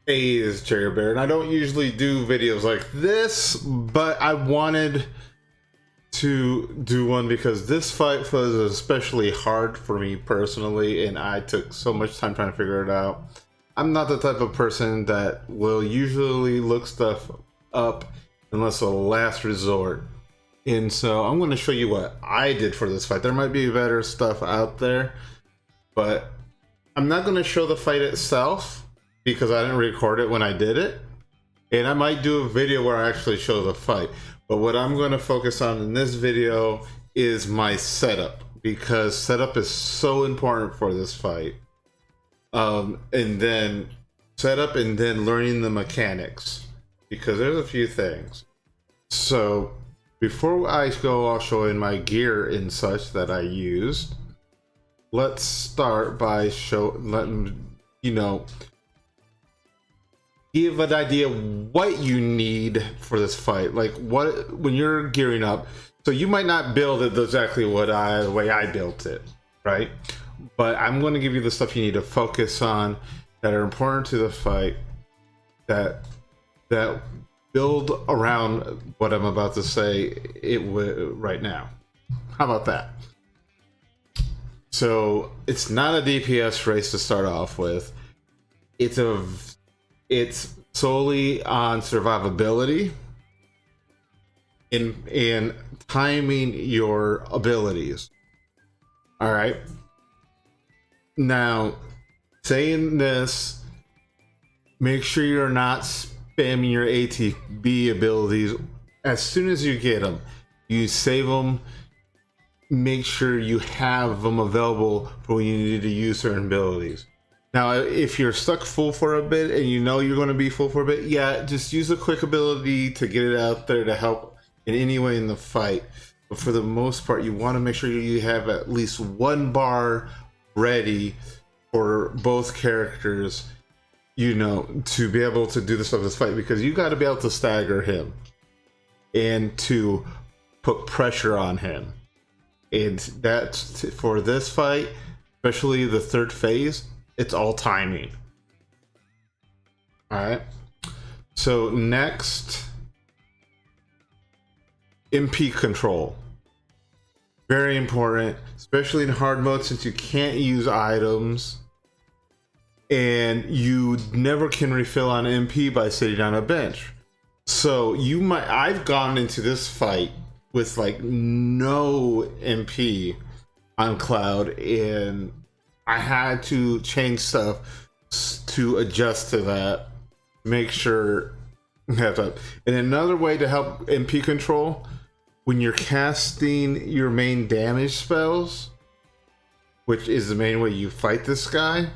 Hey, is Cherry Bear, and I don't usually do videos like this, but I wanted to do one because this fight was especially hard for me personally, and I took so much time trying to figure it out. I'm not the type of person that will usually look stuff up unless a last resort. And so I'm going to show you what I did for this fight. There might be better stuff out there, but I'm not going to show the fight itself because I didn't record it when I did it. And I might do a video where I actually show the fight. But what I'm going to focus on in this video is my setup, because setup is so important for this fight. And then setup and then learning the mechanics, because there's a few things. So before I go all showing my gear and such that I used, let's start by letting you know, give an idea what you need for this fight. Like what, when you're gearing up, so you might not build it exactly the way I built it, right? But I'm going to give you the stuff you need to focus on that are important to the fight, that build around what I'm about to say right now. How about that? So it's not a DPS race to start off with. It's solely on survivability and timing your abilities. All right. Now, saying this, make sure you're not spamming your ATB abilities as soon as you get them. You save them. Make sure you have them available for when you need to use certain abilities. Now, if you're stuck full for a bit and you know you're going to be full for a bit, yeah, just use a quick ability to get it out there to help in any way in the fight. But for the most part, you want to make sure you have at least one bar ready for both characters, you know, to be able to do the stuff in this fight, because you got to be able to stagger him and to put pressure on him. And that's for this fight, especially the third phase. It's all timing. All right. So next, MP control. Very important, especially in hard mode, since you can't use items and you never can refill on MP by sitting on a bench. So I've gone into this fight with like no MP on Cloud, and I had to change stuff to adjust to that. Make sure you have that. And another way to help MP control, when you're casting your main damage spells, which is the main way you fight this guy,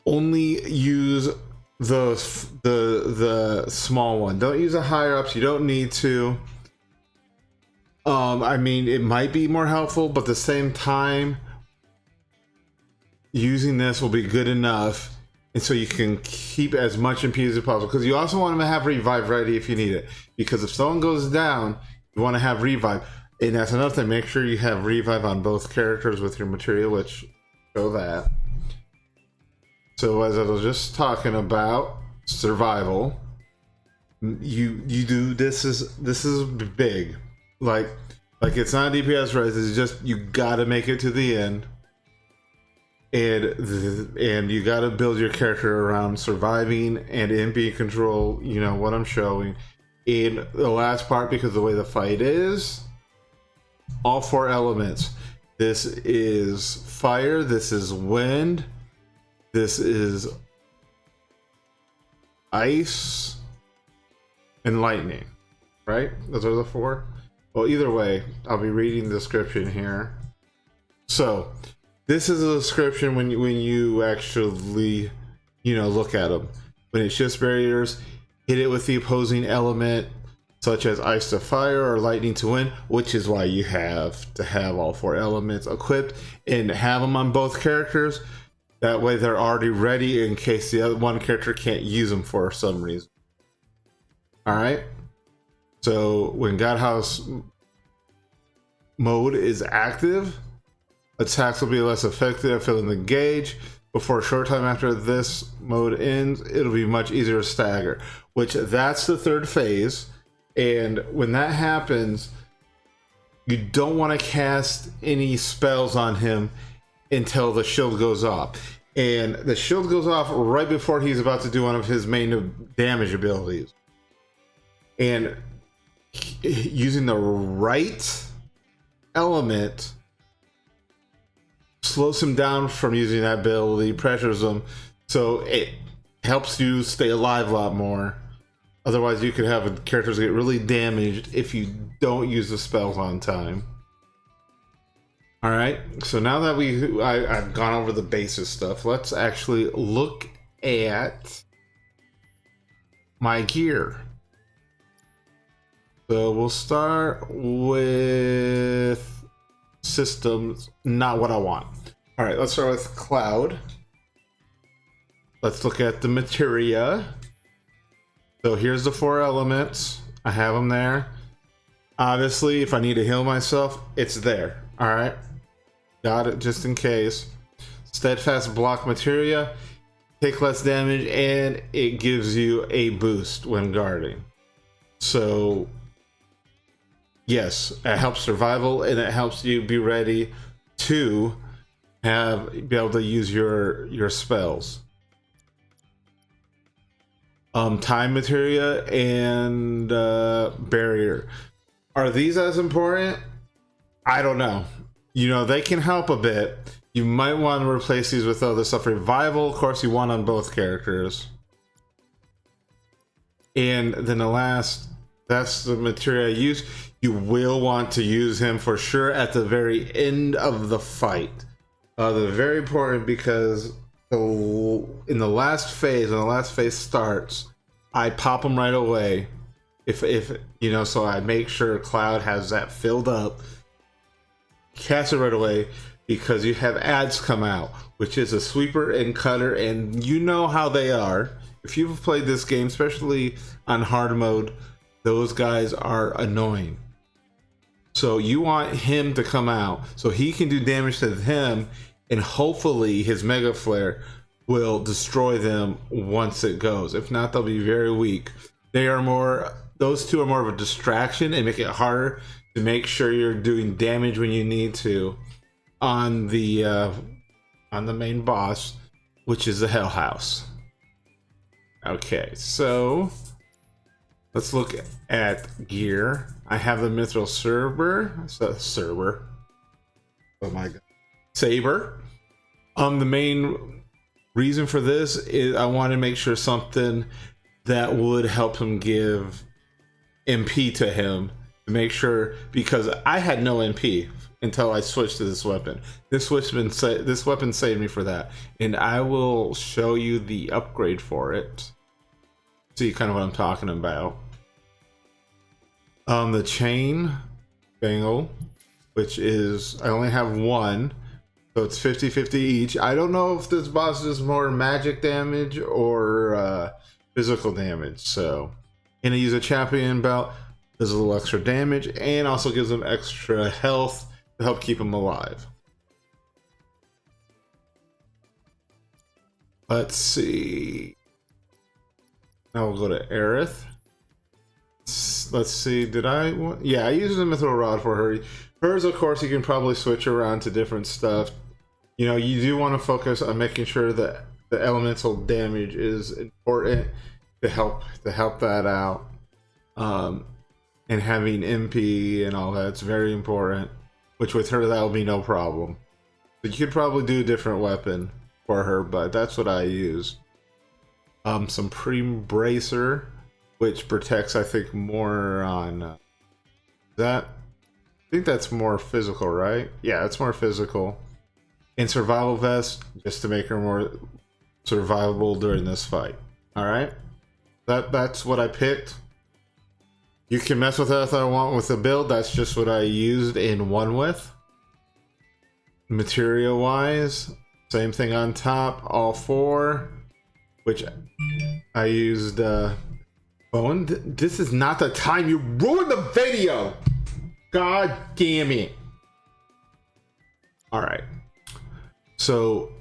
only use the small one. Don't use the higher ups. You don't need to. I mean, it might be more helpful, but at the same time, using this will be good enough, and so you can keep as much MP as possible. Because you also want to have revive ready if you need it. Because if someone goes down, you want to have revive, and that's another thing. Make sure you have revive on both characters with your material, which show that. So as I was just talking about survival, you do this is big. Like it's not a DPS race. It's just you gotta make it to the end, and you gotta build your character around surviving and MP control. You know what I'm showing. In the last part, because of the way the fight is, all four elements. This is fire. This is wind. This is ice and lightning. Right? Those are the four. Well, either way, I'll be reading the description here. So, this is a description when you actually, you know, look at them. When it's just barriers, hit it with the opposing element, such as ice to fire or lightning to wind, which is why you have to have all four elements equipped and have them on both characters. That way they're already ready in case the other one character can't use them for some reason. All right. So when Godhouse mode is active, attacks will be less effective at filling the gauge. before a short time after this mode ends, it'll be much easier to stagger, which that's the third phase. And when that happens, you don't want to cast any spells on him until the shield goes off. And the shield goes off right before he's about to do one of his main damage abilities. And using the right element slows him down from using that ability, pressures him, so it helps you stay alive a lot more. Otherwise, you could have characters get really damaged if you don't use the spells on time. All right, so now that I've gone over the basic stuff, let's actually look at my gear. So we'll start with systems, not what I want. All right, let's start with cloud. Let's look at the materia. So here's the 4 elements. I have them there. Obviously, if I need to heal myself, it's there. All right, got it just in case. Steadfast block materia, take less damage, and it gives you a boost when guarding. So yes, it helps survival, and it helps you be ready to be able to use your spells. Time materia and barrier. Are these as important? I don't know. You know, they can help a bit. You might want to replace these with other stuff. Revival, of course, you want on both characters. And then the last, that's the material I use. You will want to use him for sure at the very end of the fight. They're very important because in the last phase, when the last phase starts, I pop them right away. If you know, so I make sure Cloud has that filled up. Cast it right away because you have ads come out, which is a sweeper and cutter, and you know how they are. If you've played this game, especially on hard mode, those guys are annoying. So you want him to come out so he can do damage to them, and hopefully his Mega Flare will destroy them once it goes. If not, they'll be very weak. Those two are more of a distraction and make it harder to make sure you're doing damage when you need to on the main boss, which is the Hell House. Okay, so let's look at gear. I have the Mithril Saber. Oh my god. Saber. The main reason for this is I want to make sure something that would help him give MP to him. To make sure, because I had no MP until I switched to this weapon. This weapon saved me for that, and I will show you the upgrade for it. See kind of what I'm talking about. The chain bangle, which is, I only have one, so it's 50-50 each. I don't know if this boss is more magic damage or physical damage. So, and I use a champion belt. Does a little extra damage and also gives them extra health to help keep them alive. Let's see. Now we'll go to Aerith. Let's see. Yeah, I used the Mithril Rod for her. Hers, of course, you can probably switch around to different stuff. You know, you do want to focus on making sure that the elemental damage is important to help that out. And having MP and all that's very important, which with her that will be no problem. But you could probably do a different weapon for her, but that's what I use. Some Pre-Bracer, which protects, I think, more on that. I think that's more physical, right? Yeah, it's more physical. And Survival Vest, just to make her more survivable during this fight. All right, that's what I picked. You can mess with that if I want with the build. That's just what I used in one with. Material wise, same thing on top, all 4, which I used bone. This is not the time. You ruined the video. God damn it. All right. So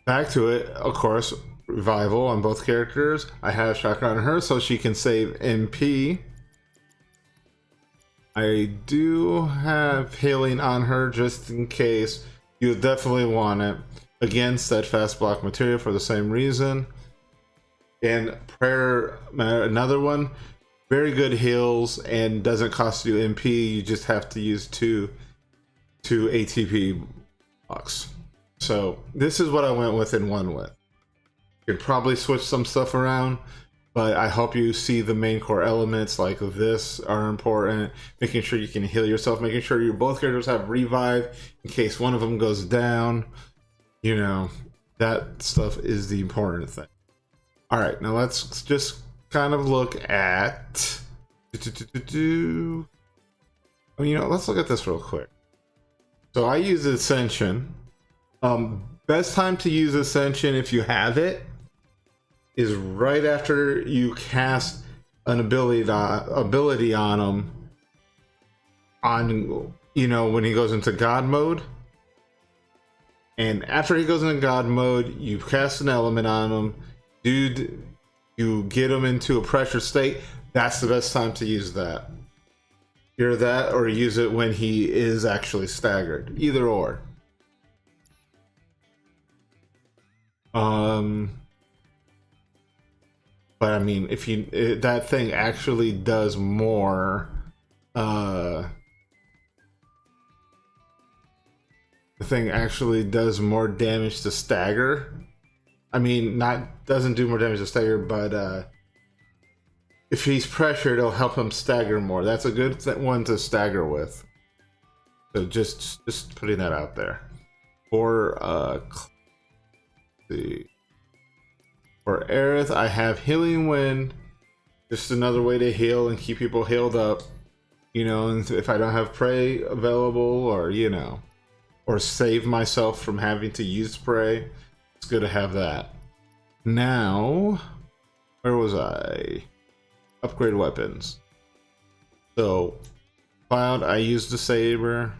back to it, of course, revival on both characters. I have shotgun on her so she can save MP. I do have healing on her just in case. You definitely want it. Again, steadfast block material for the same reason. And prayer, another one, very good heals and doesn't cost you MP. You just have to use two ATP blocks. So this is what I went with and won with. You could probably switch some stuff around, but I hope you see the main core elements like this are important. Making sure you can heal yourself, making sure your both characters have revive in case one of them goes down. You know, that stuff is the important thing. All right, now let's just kind of look at. You know, let's look at this real quick. So I use Ascension. Best time to use Ascension if you have it is right after you cast an ability on him. On, you know, when he goes into God mode. And after he goes into God mode, you cast an element on him. Dude, you get him into a pressure state. That's the best time to use that. Either that or use it when he is actually staggered. Either or. But I mean, if that thing actually does more, the thing actually does more damage to stagger. I mean, doesn't do more damage to stagger, but if he's pressured, it'll help him stagger more. That's a good one to stagger with. So just putting that out there. For for Aerith, I have Healing Wind. Just another way to heal and keep people healed up. You know, and if I don't have Prey available, or you know, or save myself from having to use Prey, it's good to have that. Now, where was I? Upgrade weapons. So, Cloud, I used the Saber.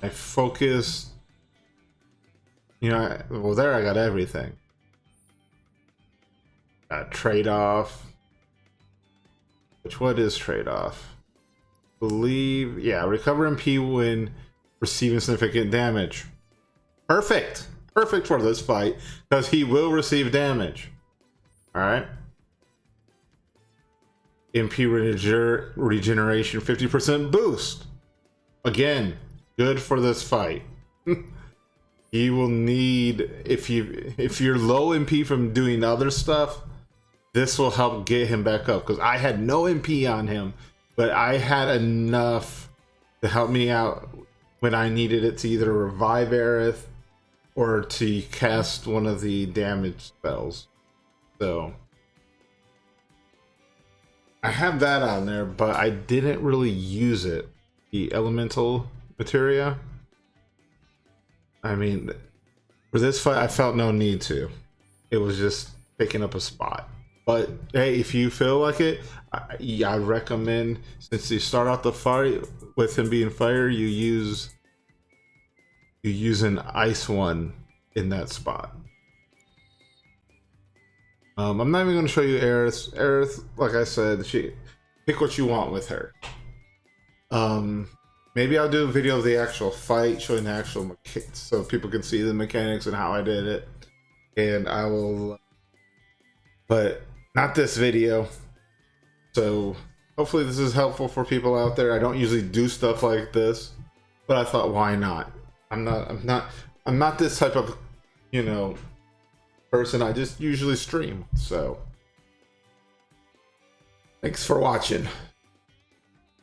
I focused. You know, well, there I got everything. Trade-off. What is trade-off? Believe, yeah, recover MP when receiving significant damage. Perfect! Perfect for this fight, because he will receive damage. Alright. MP regeneration 50% boost. Again, good for this fight. He will need, if you're low MP from doing other stuff, this will help get him back up, because I had no MP on him, but I had enough to help me out when I needed it to either revive Aerith or to cast one of the damage spells. So I have that on there, but I didn't really use it. The elemental materia. I mean, for this fight, I felt no need to. It was just picking up a spot. But hey, if you feel like it, I recommend, since you start out the fight with him being fire, you use an ice one in that spot. I'm not even going to show you Aerith. Aerith, like I said, pick what you want with her. Maybe I'll do a video of the actual fight, showing the actual so people can see the mechanics and how I did it. And I will, but not this video. So hopefully this is helpful for people out there. I don't usually do stuff like this, but I thought, why not? I'm not this type of, you know, person. I just usually stream. So thanks for watching.